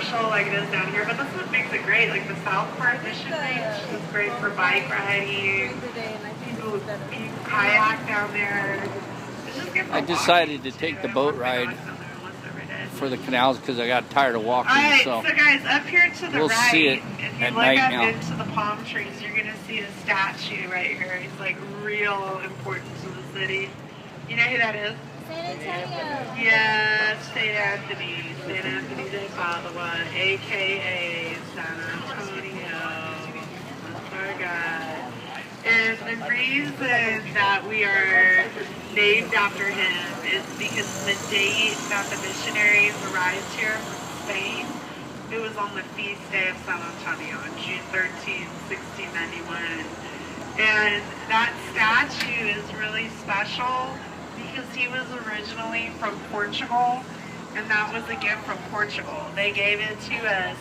commercial like it is down here, but that's what makes it great. Like the south part, Mission Beach, is great for bike riding. You can kayak down there. I decided to take the boat ride for the canals because I got tired of walking. Alright, so guys, up here to the we'll right, see it if you at look night up now. into the palm trees, you're going to see a statue right here. He's like real important to the city. You know who that is? San Antonio. Yes, St. Anthony. St. Anthony de Padua, a.k.a. San Antonio. That's our guy. And the reason that we are named after him is because the date that the missionaries arrived here from Spain, it was on the feast day of San Antonio on June 13, 1691. And that statue is really special because he was originally from Portugal, and that was a gift from Portugal. They gave it to us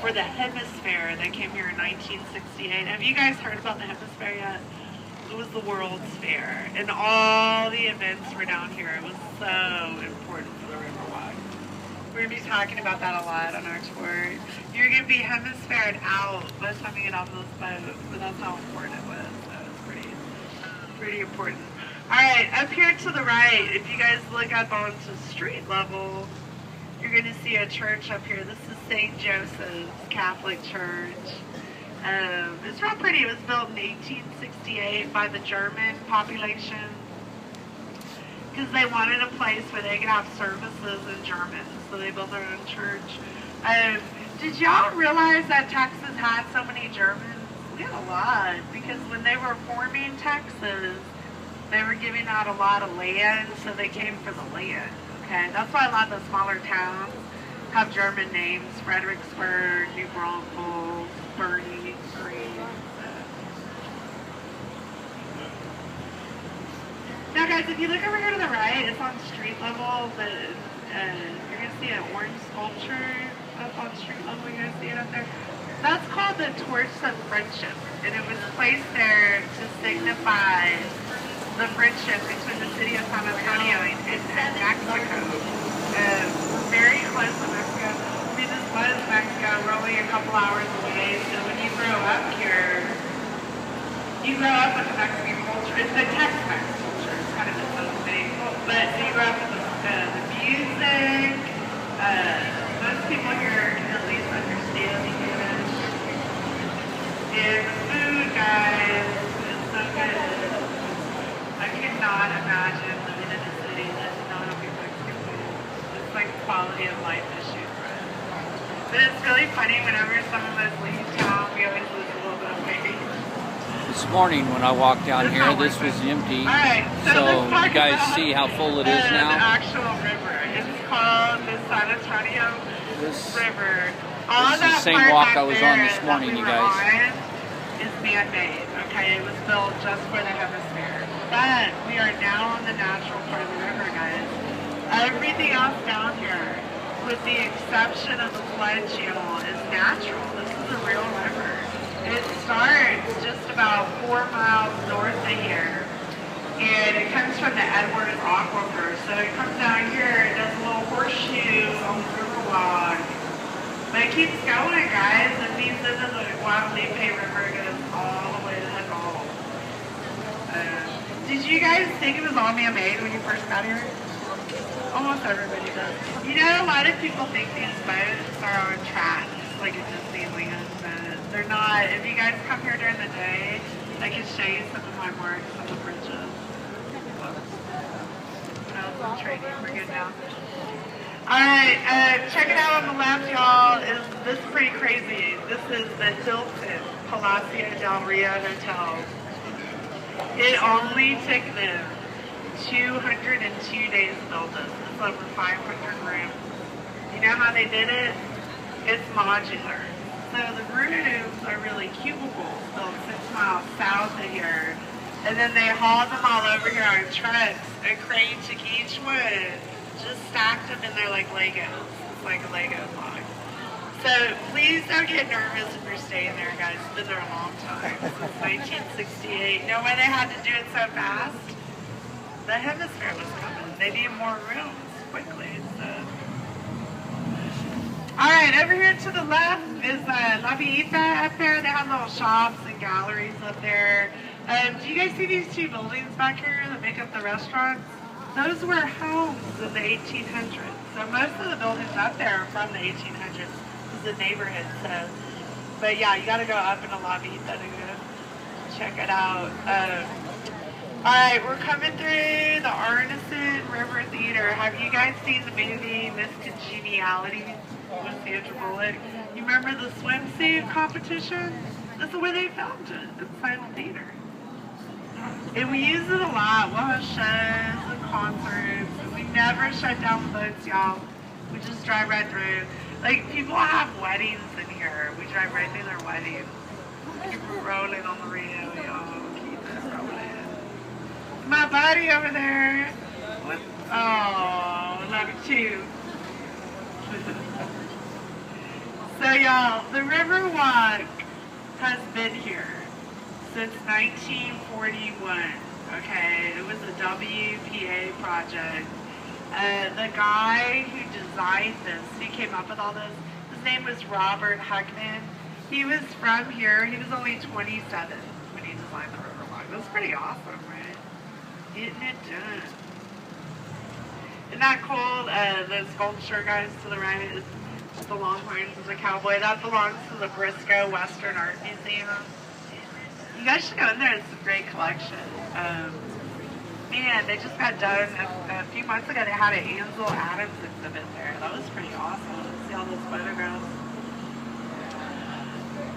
for the hemisphere. They came here in 1968. Have you guys heard about the hemisphere yet? It was the World's Fair, and all the events were down here. It was so important for the Riverwalk. We're going to be talking about that a lot on our tour. You're going to be hemisphered out by the time you get off this boat, but that's how important it was. So it was pretty important. All right, up here to the right, if you guys look up onto street level, you're going to see a church up here. This is St. Joseph's Catholic Church. It's real pretty. It was built in 1868 by the German population because they wanted a place where they could have services in German, so they built their own church. Did y'all realize that Texas had so many Germans? We had a lot, because when they were forming Texas, they were giving out a lot of land, so they came for the land. Okay, that's why a lot of the smaller towns have German names: Fredericksburg, New Braunfels, Bernie, Green. Now, guys, if you look over here to the right, it's on street level. You're gonna see an orange sculpture up on street level. You're gonna see it up there. That's called the Torch of Friendship, and it was placed there to signify the friendship between the city of San Antonio and Mexico. We're very close to Mexico. I mean, this was Mexico. We're only a couple hours away. So when you grow up here, you grow up with the Mexican culture. It's the Tex-Mex culture. It's kind of its own thing. But so you grow up with the music. Most people here can at least understand English. And the food, guys, is so good. I could not imagine living in a city that did not have Mexican food. It's like a quality of life issue for us. But it's really funny whenever some of us leave town, we always lose a little bit of weight. This morning when I walked down here, this was empty. Alright, so you guys see how full it is now? The actual river. It's called the San Antonio River. This is the same walk I was on this morning, you guys. Is man-made. Okay, it was built just for the hemisphere. But we are now on the natural part of the river, guys. Everything else down here, with the exception of the flood channel, is natural. This is a real river. It starts just about 4 miles north of here, and it comes from the Edwards Aquifer. So it comes down here, it does a little horseshoe on the Riverwalk. But it keeps going, guys. It feeds into the Guadalupe River. It goes all the way to the Gulf. Did you guys think it was all man-made when you first got here? Almost everybody does. You know, a lot of people think these boats are on tracks, like at Disneyland, but they're not. If you guys come here during the day, I can show you some of my marks on the bridges. Concentrating, we're good now. Alright, check it out on the left, y'all. This is pretty crazy. This is the Hilton Palacio del Rio Hotel. It only took them 202 days to build this. It's over 500 rooms. You know how they did it? It's modular. So the rooms are really cubicles built 6 miles south of here. And then they hauled them all over here on trucks. A crane took each one, just stacked them in there like Legos. It's like a Lego block. So please don't get nervous if you're staying there, guys. It's been there a long time, since 1968. No way they had to do it so fast. The hemisphere was coming. They need more rooms quickly. So. All right, over here to the left is La Villita up there. They have little shops and galleries up there. Do you guys see these two buildings back here that make up the restaurants? Those were homes in the 1800s. So most of the buildings up there are from the 1800s. This is a neighborhood, so. But yeah, you got to go up into La Villita to go check it out. All right, we're coming through the Arneson River Theater. Have you guys seen the movie Miss Congeniality with Sandra Bullock? You remember the swimsuit competition? That's the way they filmed it in silent theater. And we use it a lot. We'll have shows and concerts. We never shut down the boats, y'all. We just drive right through. Like, people have weddings in here. We drive right through their weddings. Keep it rolling on the radio, y'all. Keep it rolling. My buddy over there. Oh, love you too. So y'all, the Riverwalk has been here since 1941. Okay, it was a WPA project. The guy who designed this, he came up with all this, his name was Robert Huckman. He was from here. He was only 27 when he designed the Riverwalk. It was pretty awesome, right? Getting it done. Isn't that cool? The sculpture guys to the right is the Longhorns is a cowboy. That belongs to the Briscoe Western Art Museum. You guys should go in there. It's a great collection. Man, they just got done a few months ago. They had an Ansel Adams exhibit there. That was pretty awesome. See all those photographs.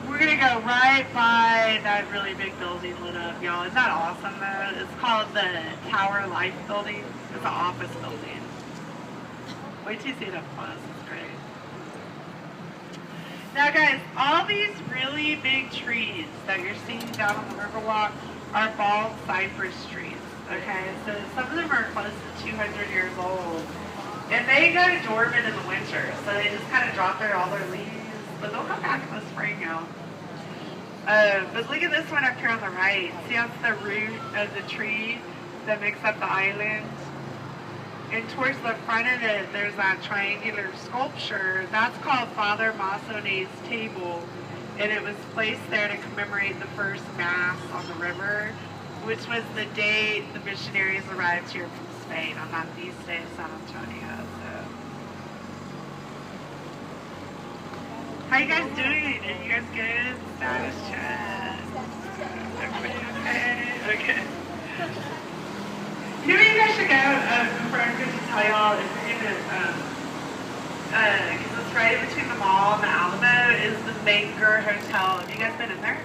We're gonna go right by that really big building lit up, y'all. Isn't that awesome though? It's called the Tower Life Building. It's an office building. Wait till you see it up close. It's great. Now guys, all these really big trees that you're seeing down on the Riverwalk are bald cypress trees. Okay, so some of them are close to 200 years old. And they go dormant in the winter, so they just kind of drop all their leaves. But they'll come back in the spring, y'all. But look at this one up here on the right. See how it's the root of the tree that makes up the island? And towards the front of it, there's that triangular sculpture. That's called Father Massonet's table. And it was placed there to commemorate the first Mass on the river, which was the day the missionaries arrived here from Spain on that feast day of San Antonio. So, how you guys doing? Are you guys good? Status check. Everybody okay? Okay. You know where you guys should go? Before I'm going to tell y'all, if you're going to, because it's right in between the mall and the Alamo, is the Manger Hotel. Have you guys been in there?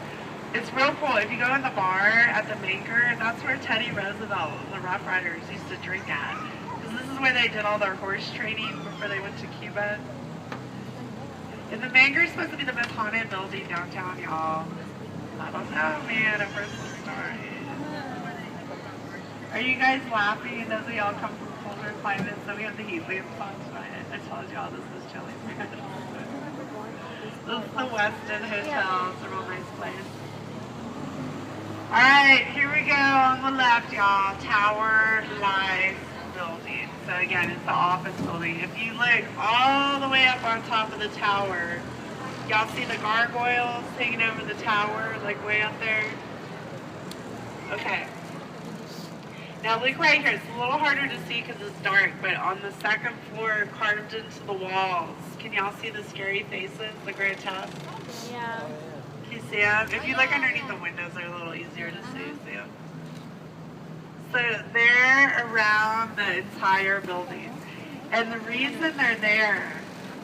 It's real cool. If you go in the bar at the Manger, that's where Teddy Roosevelt, the Rough Riders, used to drink at. Because this is where they did all their horse training before they went to Cuba. And the Manger is supposed to be the most haunted building downtown, y'all. I don't know, man. A personal story. Are you guys laughing? Those of y'all come from colder climates, so we have the heat lamps on tonight. I told y'all this was chilly. This is the Westin Hotel. It's a real nice place. Alright, here we go on the left, y'all. Tower Life Building. So again, it's the office building. If you look all the way up on top of the tower, y'all see the gargoyles hanging over the tower, like way up there? Okay. Now look right here. It's a little harder to see because it's dark, but on the second floor, carved into the walls, can y'all see the scary faces, the grotesque? Yeah. Can you see them? If you look underneath the windows, they're a little easier to see them. So they're around the entire building. And the reason they're there,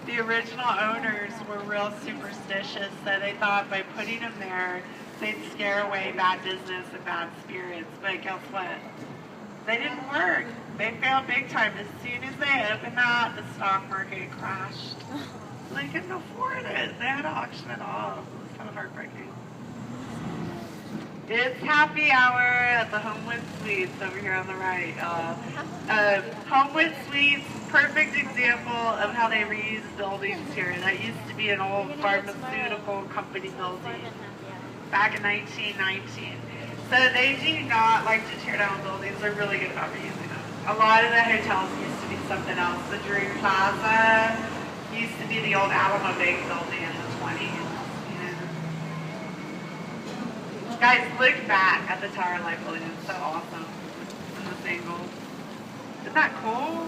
the original owners were real superstitious, so they thought by putting them there, they'd scare away bad business and bad spirits. But guess what? They didn't work. They failed big time. As soon as they opened that, the stock market crashed. They couldn't afford it. They had to auction it off. It was kind of heartbreaking. It's happy hour at the Homewood Suites over here on the right. Homewood Suites, perfect example of how they reuse buildings here. That used to be an old pharmaceutical company building back in 1919. So they do not like to tear down buildings. They're really good about reusing them. A lot of the hotels used to be something else. The Drew Plaza used to be the old Alamo Bank building in the 20s. Guys, look back at the Tower Light building. It's so awesome from this angle. Isn't that cool?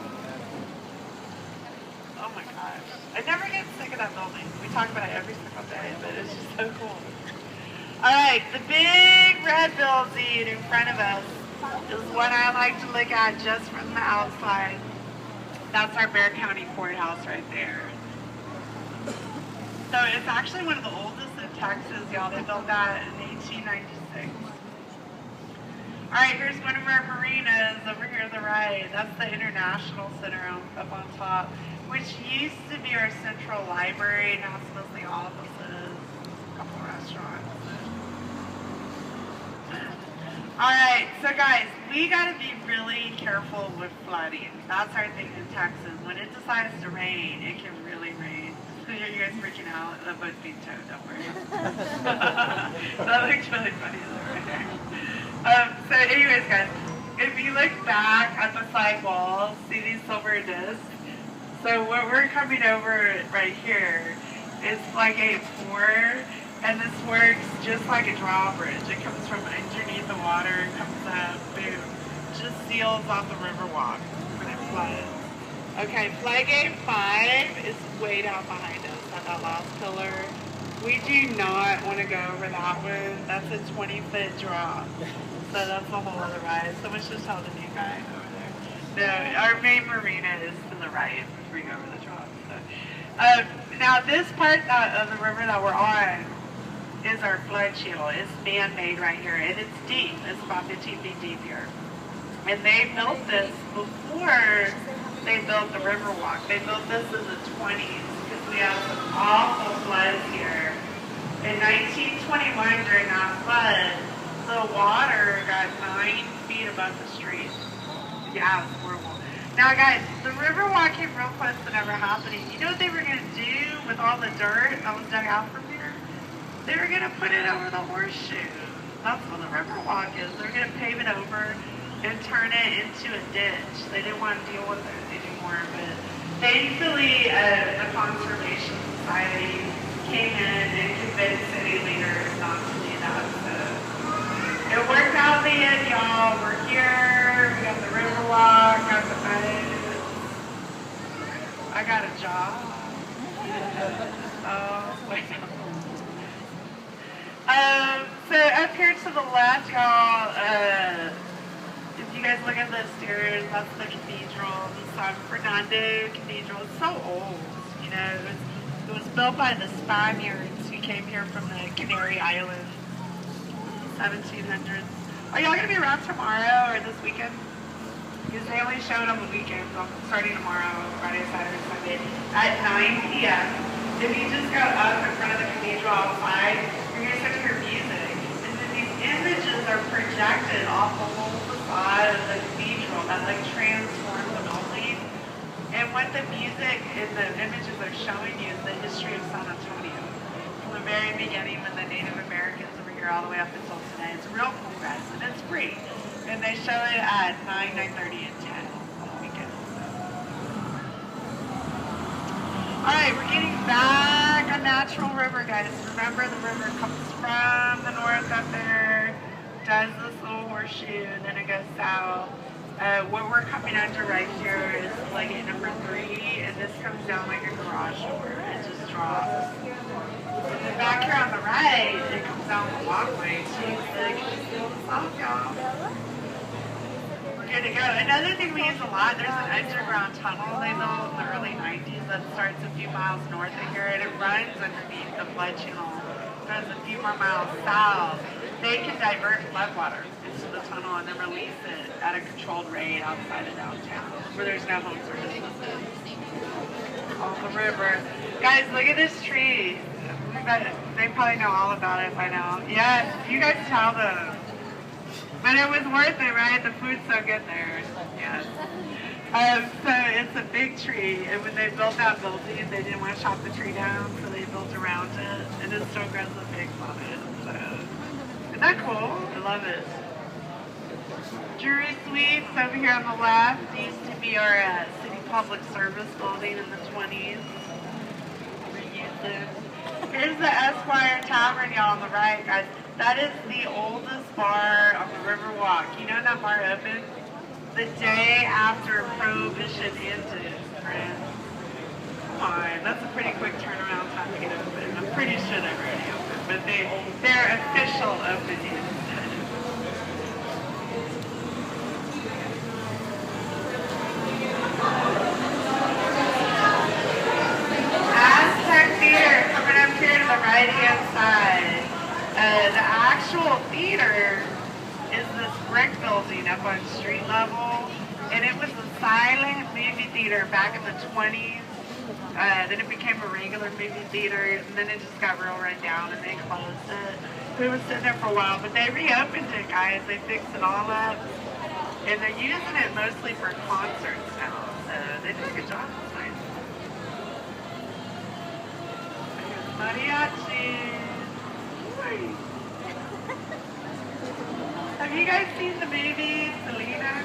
Oh my gosh. I never get sick of that building. We talk about it every single day, but it's just so cool. Alright, the big red building in front of us is what I like to look at just from the outside. That's our Bexar County Courthouse right there. So it's actually one of the oldest in Texas, y'all. They built that in 1896. Alright, here's one of our marinas over here to the right. That's the International Center up on top, which used to be our central library. Now it's mostly offices, a couple restaurants. Alright, so guys, we gotta be really careful with flooding. That's our thing in Texas. When it decides to rain, it can really rain. So you guys freaking out? That boat's being towed, don't worry. That looks really funny though, right there. So anyways, guys, if you look back at the side walls, see these silver discs? So what we're coming over right here is Flygate 4. And this works just like a drawbridge. It comes from underneath the water, comes up, boom. Just seals off the Riverwalk when it floods. Okay, Flygate 5 is way down behind us at that last pillar. We do not want to go over that one. That's a 20-foot drop. So that's a whole other ride. Someone should tell the new guy over there. No, our main marina is to the right before we go over the drop. So. Now this part of the river that we're on is our flood channel. It's man-made right here, and it's deep. It's about 15 feet deep here. And they built this before they built the Riverwalk. They built this in the 20s because we had some awful floods here. In 1921, during that flood, the water got 9 feet above the street. Yeah, it was horrible. Now guys, the Riverwalk came real close to never happening. You know what they were going to do with all the dirt that was dug out from here? They were going to put it over the horseshoe. That's what the Riverwalk is. They're going to pave it over and turn it into a ditch. They didn't want to deal with it anymore, but thankfully the Conservation Society came in and convinced city leaders not to do that. So it worked out in the end, y'all. We're here. We got the Riverwalk, got the boat. I got a job. Oh, wait. So up here to the left, y'all, if you guys look at the stairs, that's the cathedral, the San Fernando Cathedral. It's so old, you know. It was built by the Spaniards who came here from the Canary Islands in the 1700s. Are y'all going to be around tomorrow or this weekend? Because they only show it on the weekends, starting tomorrow, Friday, Saturday, Sunday, at 9 p.m. If you just go up in front of the cathedral outside, you're going to start to hear music. And then these images are projected off the whole facade of the cathedral that like transform the building. And what the music and the images are showing you is the history of San Antonio. From the very beginning when the Native Americans were here all the way up until today. It's real cool, guys, and it's free. And they show it at 9, 9:30, and 10 on the weekend. Alright, we're getting back on Natural River, guys. Remember, the river comes from the north up there, does this little horseshoe, and then it goes south. What we're coming under right here is like number 3, and this comes down like a garage door. It just drops. And then back here on the right, it comes down the walkway. Jeez, can you feel the song, y'all? We're good to go. Another thing we use a lot, there's an underground tunnel they built in the early 90s that starts a few miles north of here, and it runs underneath the flood channel. Goes a few more miles south. They can divert floodwater into the tunnel and then release it at a controlled rate outside of downtown, where there's no homes or businesses. On the river. Guys, look at this tree. They probably know all about it by now. Yes, you guys tell them. But it was worth it, right? The food's so good there. Yes. So it's a big tree, and when they built that building, they didn't want to chop the tree down, so they built around it, and it still grows the pigs on it. So, isn't that cool? I love it. Jury Suites over here on the left used to be our city public service building in the 20s. Wilson. Here's the Esquire Tavern, y'all, on the right, guys. That is the oldest bar on the Riverwalk. You know that bar opened the day after Prohibition ended, friends. Come on, that's a pretty quick turnaround time to get open. I'm pretty sure they're already open, but their official opening is Aztec Theater coming up here to the right-hand side. The actual theater is this brick building up on street level, and it was a silent movie theater back in the 20s. Then it became a regular movie theater, and then it just got real run down, and they closed it. We were sitting there for a while, but they reopened it, guys. They fixed it all up, and they're using it mostly for concerts now. So they did a good job. It's nice. Mariachi. Have you guys seen the movie Selena?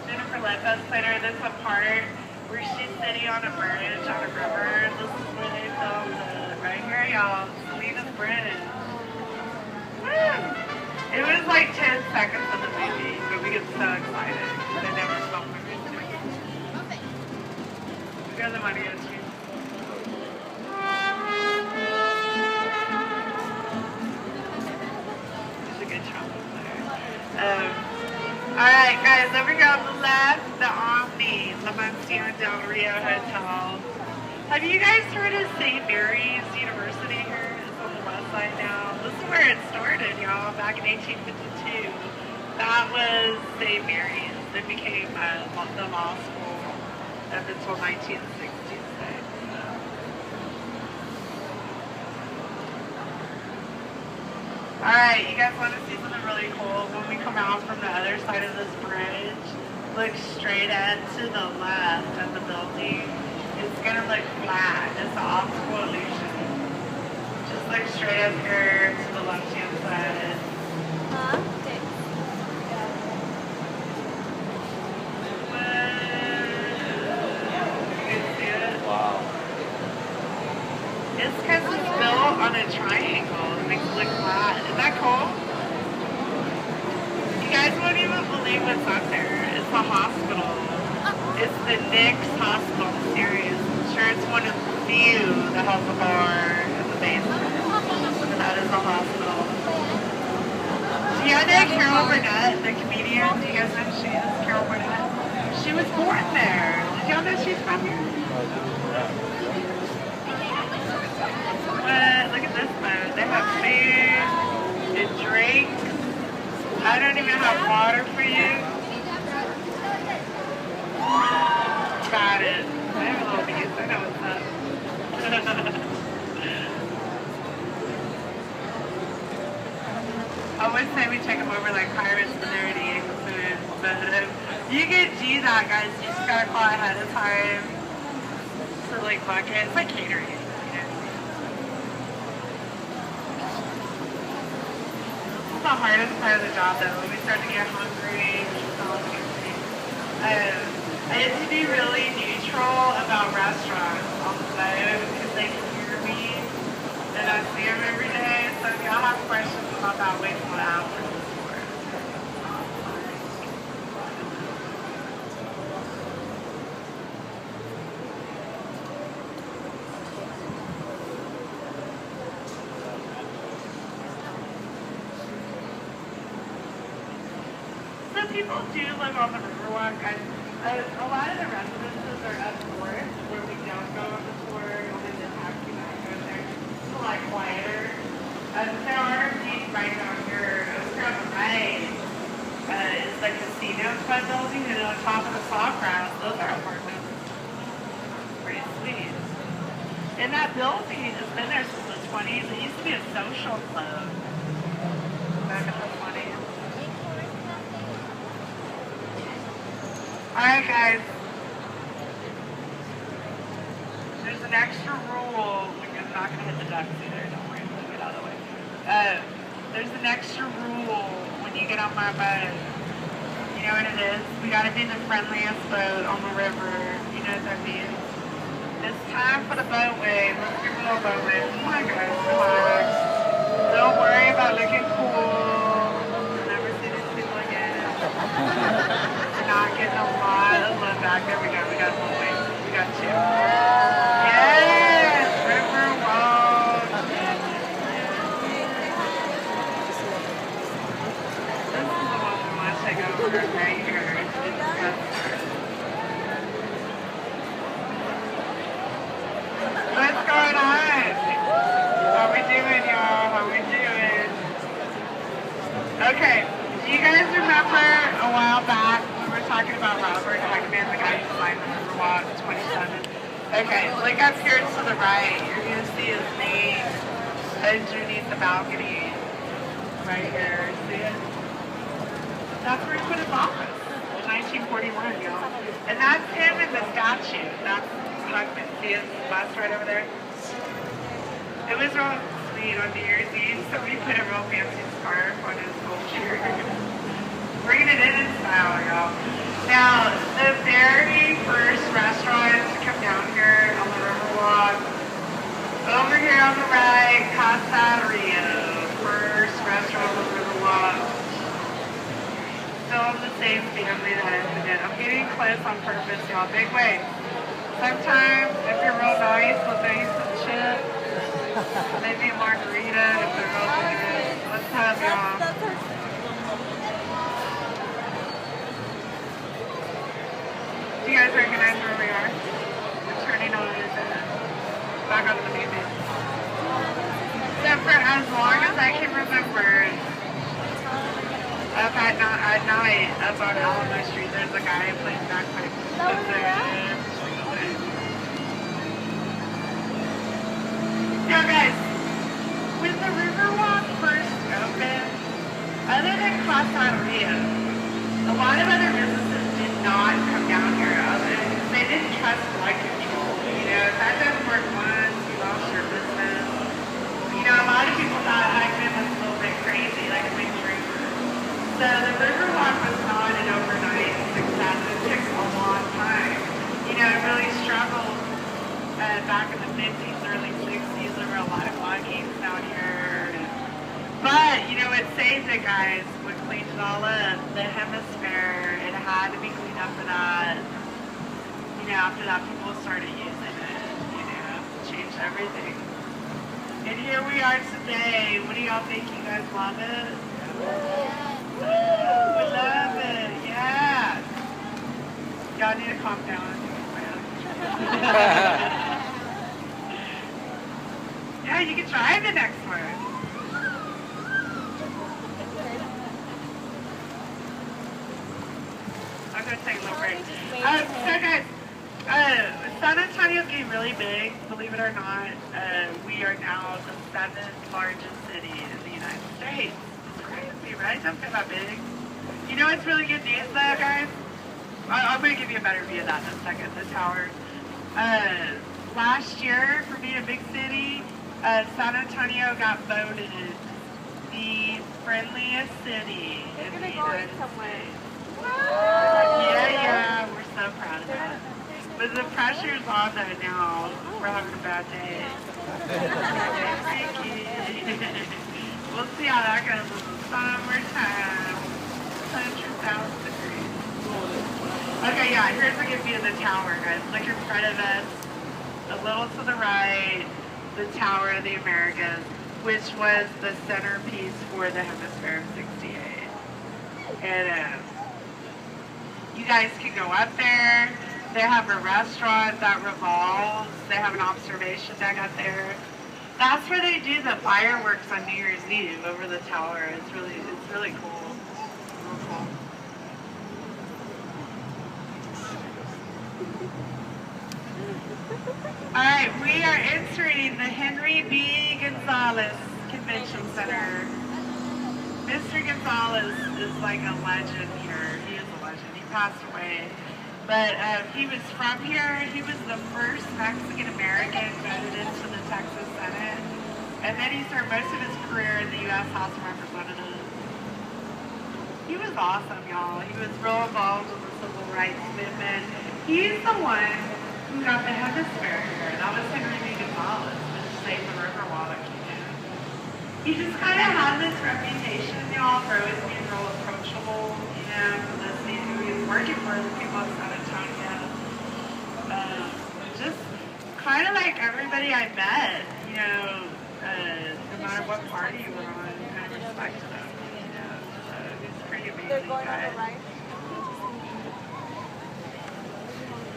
Jennifer Lopez played her. This one part where she's sitting on a bridge on a river. This is where they filmed it. Right here, y'all. Selena's Bridge. Woo! It was like 10 seconds of the movie, but we get so excited. They never filmed movies to it. We got the mariachi. Alright guys, over here on the left, the Omni, La Mansión del Rio Hotel. Have you guys heard of St. Mary's University here? It's on the west side now. This is where it started, y'all, back in 1852. That was St. Mary's. It became the law school up until 1966. Alright, you guys want to see something really cool? When we come out from the other side of this bridge, look straight at to the left of the building. It's going to look flat. It's an optical illusion. Just look straight up here to the left-hand side. Okay. You can see it? Wow. It's because it's built on a triangle. It makes it look flat. Isn't that cool? You guys won't even believe what's up there. It's a hospital. It's the Nick's Hospital series. I'm sure it's one of the few that has a bar in the basement. That is a hospital. Do you know Carol Burnett, the comedian? Do you guys know who she is? Carol Burnett? She was born there. Did y'all know she's from here? Look at this boat. They have food and drinks. I don't even have water for you. Got it. I have a little piece. I know what's up. I would say we take them over like pirates when they're eating food, but you can do that, guys. You just gotta call ahead of time to like book it. It's like catering. The hardest part of the job though, when we start to get hungry, I had to be really neutral about restaurants on the boat because they can hear me and I see them every day. So if y'all have questions about that, wait till after the tour. People do live on the Riverwalk. A lot of the residences are up north where we don't go on the tour. Only the taxi that goes there. It's a lot quieter. There are a few right down here. Over on the right is the casino club building, and on top of the Sawgrass, those are apartments. Pretty sweet. And that building has been there since the 20s. It used to be a social club back in the 20s. Alright guys, there's an extra rule. I'm not going to hit the ducks either, don't worry, let me get out of the way. There's an extra rule when you get on my boat. You know what it is? We got to be the friendliest boat on the river. You know what that means? It's time for the boat wave. Let's do a little boat wave. Come on, guys, relax. Don't worry about looking cool. You'll never see these people again. We're not getting a lot of love back. There we go. We got one wave. We got two. Yes! Riverwalk. This is the one we want to take over right here. What's going on? How we doing, y'all? How we doing? Okay, do you guys remember a while back we were talking about Robert Heckman, the guy who signed the Riverwalk 27? Okay, look up here to the right. You're going to see his name underneath the balcony. Right here. See it? That's where he put his office. 1941, y'all. And that's him in the statue. That's Heckman. See his bust right over there? It was real sweet on New Year's Eve. Somebody put a real fancy scarf on his sculpture. Bringing it in style, y'all. Now, the very first restaurant to come down here on the Riverwalk, over here on the right, Casa Rio, first restaurant on the Riverwalk. Still in the same family that I ended in. I'm getting close on purpose, y'all. Big way. Sometimes, if you're real nice, we'll throw you some chips, maybe a margarita if they're real good. Let's have y'all. Do you guys recognize where we are? We're turning on back onto the main base. So for as long as I can remember, up at night, up on Alamo Street, there's a guy who plays bagpipes. Now guys, when the Riverwalk first opened, other than Casa Rio, a lot of other businesses did not come down here. They didn't trust flood control. You know, if that doesn't work once, you lost your business. You know, a lot of people thought Heckman was a little bit crazy, like a big drinker. So the Riverwalk was not an overnight success. It took a long time. You know, it really struggled back in the 50s, early 60s. There were a lot of muggings down here. But, you know, it saved it, guys. We cleaned it all up. The hemisphere, it had to be cleaned up for that. You know, after that, people started using it. You know, changed everything. And here we are today. What do y'all think? You guys love it? Woo, we love it. Yeah. Y'all need to calm down. Yeah, you can try the next one. I'm going to take a little break. So guys, San Antonio's getting really big, believe it or not. We are now the 7th largest city in the United States. It's crazy, right? Don't feel that big. You know what's really good news though, guys? I'm going to give you a better view of that in a second, the tower. Last year, for being a big city, San Antonio got voted the friendliest city in the United States. Yeah, we're so proud of that. But the pressure's on though now. We're having a bad day. We'll see how that goes in the summertime. 100,000 degrees. Okay, yeah, here's a good view of the tower, guys. Look in front of us, a little to the right, the Tower of the Americas, which was the centerpiece for the Hemisphere of '68. And you guys can go up there. They have a restaurant that revolves. They have an observation deck up there. That's where they do the fireworks on New Year's Eve over the tower. It's really cool. Real cool. All right, we are entering the Henry B. Gonzalez Convention Center. Mr. Gonzalez is like a legend here. He is a legend. He passed away. But he was from here. He was the first Mexican-American voted into the Texas Senate. And then he served most of his career in the U.S. House of Representatives. He was awesome, y'all. He was real involved in the civil rights movement. He's the one who got the hemisphere here. That was Henry B. Gonzalez, which saved the Riverwalk. He just kind of had this reputation, y'all, for always being real approachable, listening to who he was working for, the people of San Antonio. Just kind of like everybody I met, no matter what party you were on, kind of respected him, So he's a pretty amazing guy.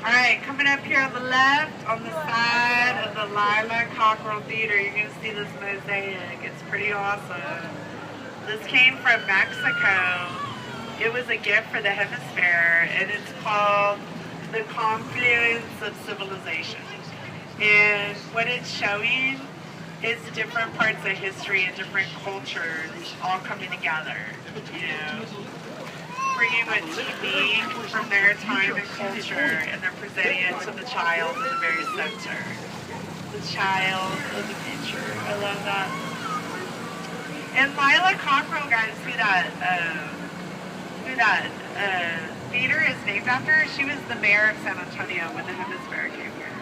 All right, coming up here on the left, on the side of the Lila Cockrell Theater, you're going to see this mosaic. It's pretty awesome. This came from Mexico. It was a gift for the hemisphere, and it's called The Confluence of Civilization. And what it's showing is different parts of history and different cultures all coming together, bringing what's unique from their time and culture, and they're presenting it to the child in the very center. The child of the future. I love that. And Lila Cockrell, guys, who that theater is named after, she was the mayor of San Antonio when the hemisphere came here.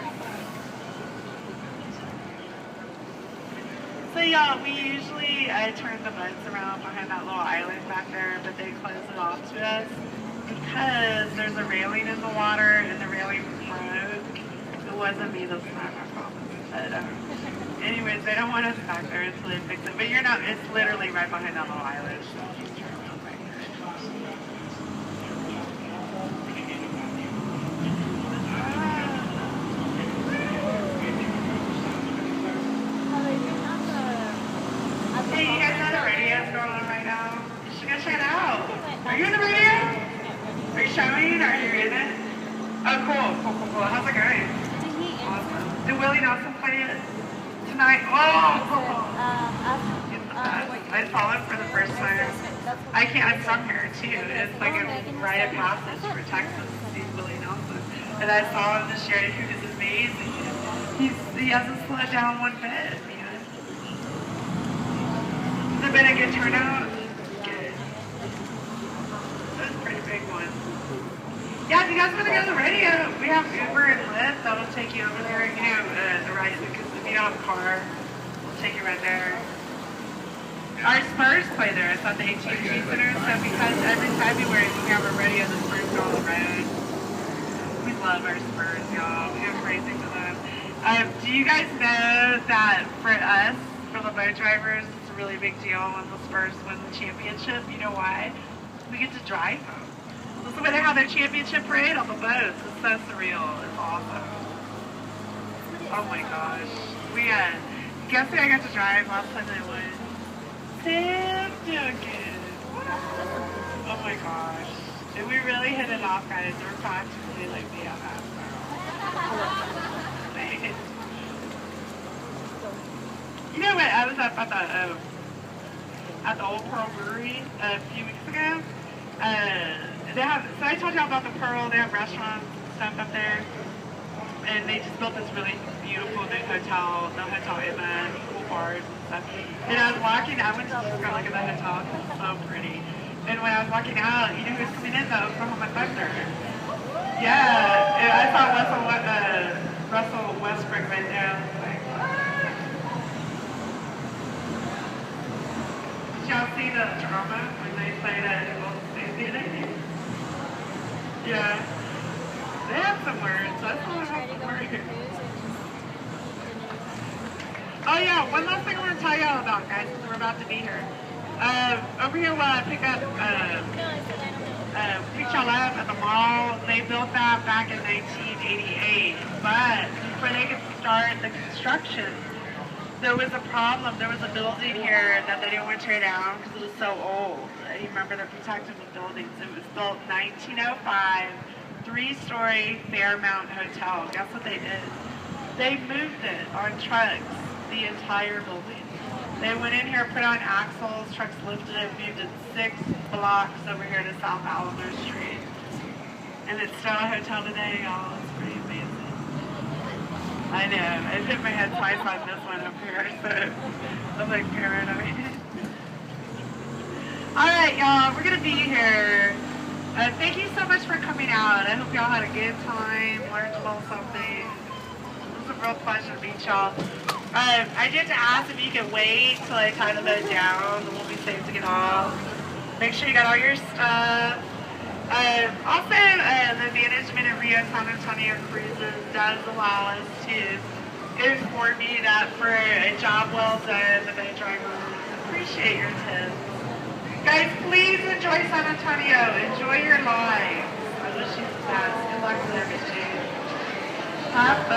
So y'all, we usually turn the boats around behind that little island back there, but they close it off to us because there's a railing in the water and the railing broke. It wasn't me this time, I promise. But anyways, they don't want us back there until they fix it. But it's literally right behind that little island. So just turn around right here. Hey, you guys know the radio's going on right now? You should go check it out. Are you in the radio? Are you showing? Are you in it? Oh, cool. How's it going? Awesome. Did Willie Nelson play it tonight? Oh, cool. I saw it for the first time. I'm from here too. It's like a rite of passage for Texas to see Willie Nelson. And I saw him this year, and he was amazing. He hasn't slowed down one bit. Has it been a good turnout? Good. That's a pretty big one. Yeah, if you guys want to go to the radio, we have Uber and Lyft. That'll take you over there. The right, because if you don't have a car, we'll take you right there. Our Spurs play there. It's at the AT&T Center. So because every February we have a radio, the Spurs go on the road. We love our Spurs, y'all. We go crazy for them. Do you guys know that for us, for the boat drivers, it's a really big deal when the Spurs win the championship? You know why? We get to drive them. This is when they have their championship parade on the boats. It's so surreal. It's awesome. Oh my gosh. Guess who I got to drive last time they won? Sam Duncan. Oh my gosh. And we really hit it off, guys. We're practically like BFFs. You know what? I was up at the Old Pearl Brewery a few weeks ago. So I told y'all about the Pearl. They have restaurants and stuff up there. And they just built this really beautiful new hotel, the Hotel Emma, cool bars and stuff. And I was walking, I went to look at the hotel. It's so pretty. And when I was walking out, you know who was coming in? The Oklahoma Thunder. Yeah, and I saw Russell Westbrook right there. I was like, what? Did y'all see the drama when they played at Golden State the other day? Yeah. They have some words. I saw them have some words. Oh yeah, one last thing I want to tell y'all about, guys, since we're about to be here. Over here while I pick y'all up at the mall, they built that back in 1988. But before they could start the construction, there was a problem. There was a building here that they didn't want to tear down because it was so old. You remember they're protected with buildings. It was built in 1905, 3-story Fairmount Hotel. Guess what they did? They moved it on trucks, the entire building. They went in here, put on axles, trucks lifted it, moved it 6 blocks over here to South Alamo Street. And it's still a hotel today, y'all. It's pretty amazing. I know. I hit my head twice on this one up here, so I'm like paranoid. Alright, y'all, we're going to be here Thank you so much for coming out. I hope y'all had a good time, learned a little something. It was a real pleasure to meet y'all. I did ask if you could wait till I tie the boat down, and we'll be safe to get off. Make sure you got all your stuff. Also, the management of Rio San Antonio Cruises does allow us to inform you that for a job well done, the boat driver appreciate your tips. Guys, please enjoy San Antonio. Enjoy your lives. I wish you the best. Good luck with everything. Have fun.